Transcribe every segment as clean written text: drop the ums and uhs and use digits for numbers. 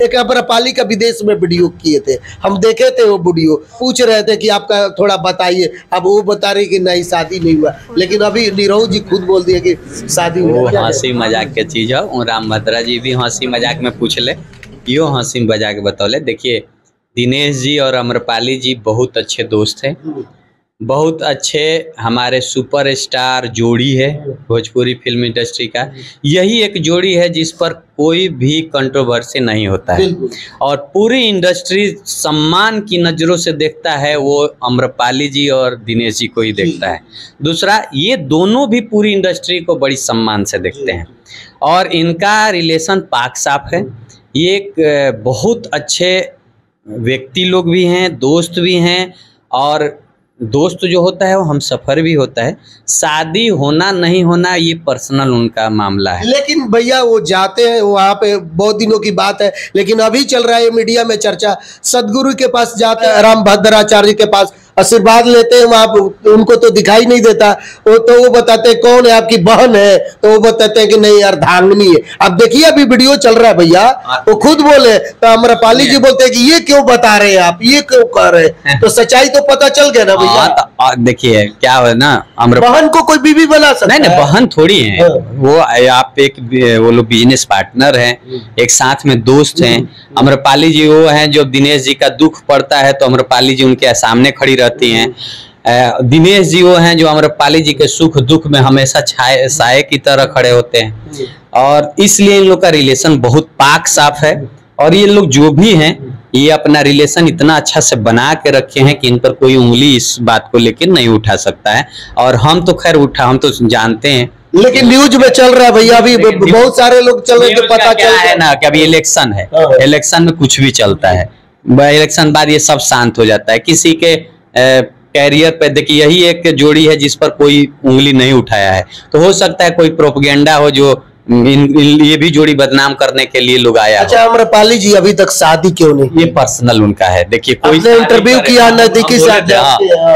एक अम्रपाली का विदेश में वीडियो किए थे, हम देखे थे वो वीडियो, पूछ रहे थे कि आपका थोड़ा बताइए, अब वो बता रही कि नहीं शादी नहीं हुआ, लेकिन अभी नीरव जी खुद बोल दिए कि शादी हुआ। हंसी मजाक के चीज है, राम भद्रा जी भी हंसी मजाक में पूछ ले, यो हंसी मजाक बतौले। देखिए दिनेश जी और अम्रपाली जी बहुत अच्छे दोस्त हैं, बहुत अच्छे हमारे सुपरस्टार जोड़ी है भोजपुरी फिल्म इंडस्ट्री का। यही एक जोड़ी है जिस पर कोई भी कंट्रोवर्सी नहीं होता है और पूरी इंडस्ट्री सम्मान की नज़रों से देखता है, वो अम्रपाली जी और दिनेश जी को ही देखता है। दूसरा, ये दोनों भी पूरी इंडस्ट्री को बड़ी सम्मान से देखते हैं और इनका रिलेशन पाक साफ है। ये एक बहुत अच्छे व्यक्ति लोग भी हैं, दोस्त भी हैं, और दोस्त जो होता है वो हम सफ़र भी होता है। शादी होना नहीं होना ये पर्सनल उनका मामला है। लेकिन भैया वो जाते हैं वहाँ पे, बहुत दिनों की बात है, लेकिन अभी चल रहा है मीडिया में चर्चा, सदगुरु के पास जाते हैं, राम भद्राचार्य के पास आशीर्वाद लेते हैं, वहाँ उनको तो दिखाई नहीं देता, वो बताते हैं कौन है, आपकी बहन है, तो वो बताते हैं कि नहीं अर्धांगिनी है। अब देखिए अभी वीडियो चल रहा है भैया, वो खुद बोले तो अम्रपाली जी बोलते हैं कि ये क्यों बता रहे हैं आप, ये क्यों कर रहे हैं, तो सच्चाई तो पता चल गया ना भैया। देखिए क्या है ना, बहन को कोई बीवी बना सकता है? नहीं, बहन थोड़ी है वो, आप एक वो लोग बिजनेस पार्टनर हैं, एक साथ में दोस्त हैं। अम्रपाली जी वो हैं जो दिनेश जी का दुख पड़ता है तो अम्रपाली जी उनके सामने खड़ी रहती हैं। दिनेश जी वो हैं जो अम्रपाली जी के सुख दुख में हमेशा साये की तरह खड़े होते हैं, और इसलिए इन लोग का रिलेशन बहुत पाक साफ है। और ये लोग जो भी हैं ये अपना रिलेशन इतना अच्छा से बना के रखे हैं कि इन पर कोई उंगली इस बात को लेकर नहीं उठा सकता है, और हम तो खैर हम तो जानते हैं। लेकिन न्यूज में चल रहा है भैया, अभी बहुत सारे लोग चल रहे हैं, पता चल है ना कि अभी इलेक्शन है, इलेक्शन में कुछ भी चलता है, इलेक्शन बाद ये सब शांत हो जाता है। किसी के कैरियर पे देखिए, यही एक जोड़ी है जिस पर कोई उंगली नहीं उठाया है, तो हो सकता है कोई प्रोपेगेंडा हो जो ये भी जोड़ी बदनाम करने के लिए लोग आया। अच्छा, अम्रपाली जी अभी तक शादी क्यों नहीं? ये पर्सनल उनका है। देखिए कोई इंटरव्यू किया नजदीकी से,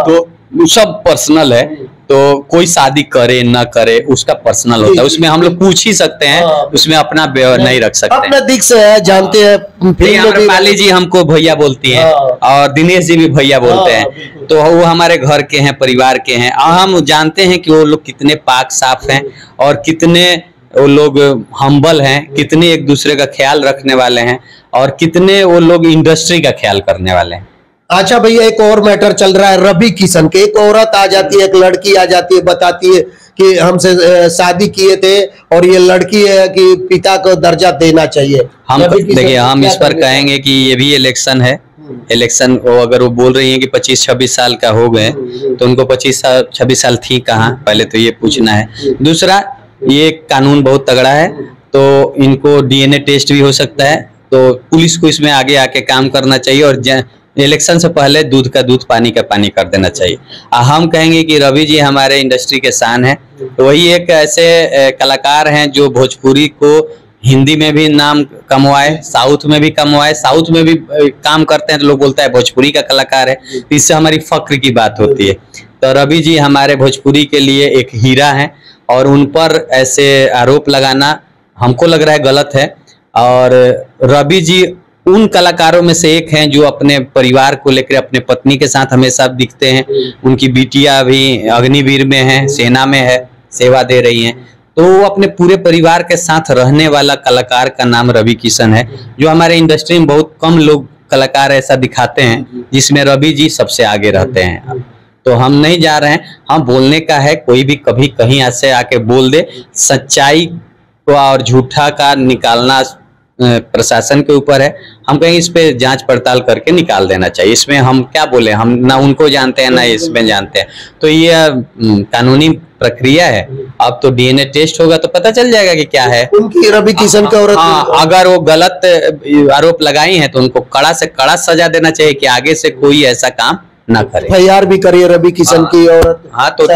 तो सब पर्सनल है, तो कोई शादी करे ना करे उसका पर्सनल होता है, उसमें हम लोग पूछ ही सकते हैं, उसमें अपना नहीं रख सकते। अपना दिख से है, जानते हैं। अम्रपाली जी हमको भैया बोलती हैं और दिनेश जी भी भैया बोलते हैं, तो वो हमारे घर के हैं, परिवार के हैं, और हम जानते हैं कि वो लोग कितने पाक साफ हैं और कितने वो लोग हम्बल हैं, कितने एक दूसरे का ख्याल रखने वाले हैं, और कितने वो लोग इंडस्ट्री का ख्याल करने वाले हैं। अच्छा भैया, एक और मैटर चल रहा है रवि किशन के। एक औरत आ जाती है, एक लड़की आ जाती है, बताती है कि हमसे शादी किए थे और ये लड़की है कि पिता को दर्जा देना चाहिए। हम देखिए, हम इस पर कहेंगे कि ये भी इलेक्शन है। इलेक्शन अगर वो बोल रही हैं कि 25-26 साल का हो गए, तो उनको 25-26 साल थी कहाँ, पहले तो ये पूछना है। दूसरा, ये कानून बहुत तगड़ा है, तो इनको डीएनए टेस्ट भी हो सकता है, तो पुलिस को इसमें आगे आके काम करना चाहिए और इलेक्शन से पहले दूध का दूध, पानी का पानी कर देना चाहिए। हम कहेंगे कि रवि जी हमारे इंडस्ट्री के शान है, तो वही एक ऐसे कलाकार हैं जो भोजपुरी को हिंदी में भी नाम कमवाए, साउथ में भी कमवाए, साउथ में भी काम करते हैं, तो लोग बोलता है भोजपुरी का कलाकार है, इससे हमारी फक्र की बात होती है। तो रवि जी हमारे भोजपुरी के लिए एक हीरा है, और उन पर ऐसे आरोप लगाना हमको लग रहा है गलत है। और रवि जी उन कलाकारों में से एक हैं जो अपने परिवार को लेकर अपने पत्नी के साथ हमेशा दिखते हैं। उनकी बिटिया अभी अग्निवीर में है, सेना में है, सेवा दे रही हैं, तो वो अपने पूरे परिवार के साथ रहने वाला कलाकार का नाम रवि किशन है, जो हमारे इंडस्ट्री में बहुत कम लोग कलाकार ऐसा दिखाते हैं जिसमें रवि जी सबसे आगे रहते हैं। तो हम नहीं जा रहे हैं, हम बोलने का है, कोई भी कभी कहीं ऐसे आके बोल दे, सच्चाई को और झूठा का निकालना प्रशासन के ऊपर है। हम कहेंगे इस पे जांच पड़ताल करके निकाल देना चाहिए। इसमें हम क्या बोले, हम ना उनको जानते हैं ना इसमें जानते हैं, तो ये कानूनी प्रक्रिया है। अब तो डीएनए टेस्ट होगा तो पता चल जाएगा कि क्या है। उनकी रवि किशन का औरत, अगर वो गलत आरोप लगाई हैं तो उनको कड़ा से कड़ा सजा देना चाहिए कि आगे से कोई ऐसा काम ना करे। FIR भी करिए रवि किशन की औरत। हाँ, तो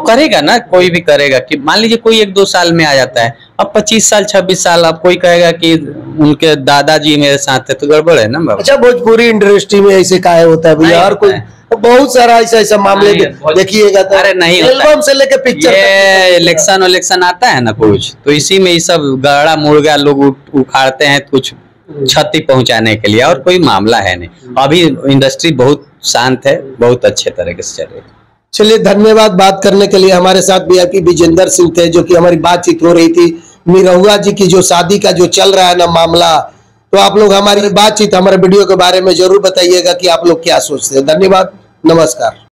करेगा ना, कोई भी करेगा। कि मान लीजिए कोई 1-2 साल में आ जाता है, अब 25 साल 26 साल, अब कोई कहेगा कि उनके दादाजी मेरे साथ है, तो गड़बड़ है ना बाबा। अच्छा, भोजपुरी इंडस्ट्री में ऐसे काहे होता है भैया? और कोई बहुत सारा ऐसा मामले देखिएगा, अरे नहीं, एल्बम से लेके पिक्चर, ये इलेक्शन आता है ना कुछ, तो इसी में ये सब गाड़ा मुर्गा लोग उखाड़ते हैं, कुछ क्षति पहुंचाने के लिए, और कोई मामला है नहीं। अभी इंडस्ट्री बहुत शांत है, बहुत अच्छे तरीके से चल रही है। चलिए, धन्यवाद बात करने के लिए। हमारे साथ वीआईपी विजेंद्र सिंह थे, जो कि हमारी बातचीत हो रही थी निरहुआ जी की जो शादी का जो चल रहा है ना मामला। तो आप लोग हमारी बातचीत, हमारे वीडियो के बारे में जरूर बताइएगा कि आप लोग क्या सोचते हैं। धन्यवाद, नमस्कार।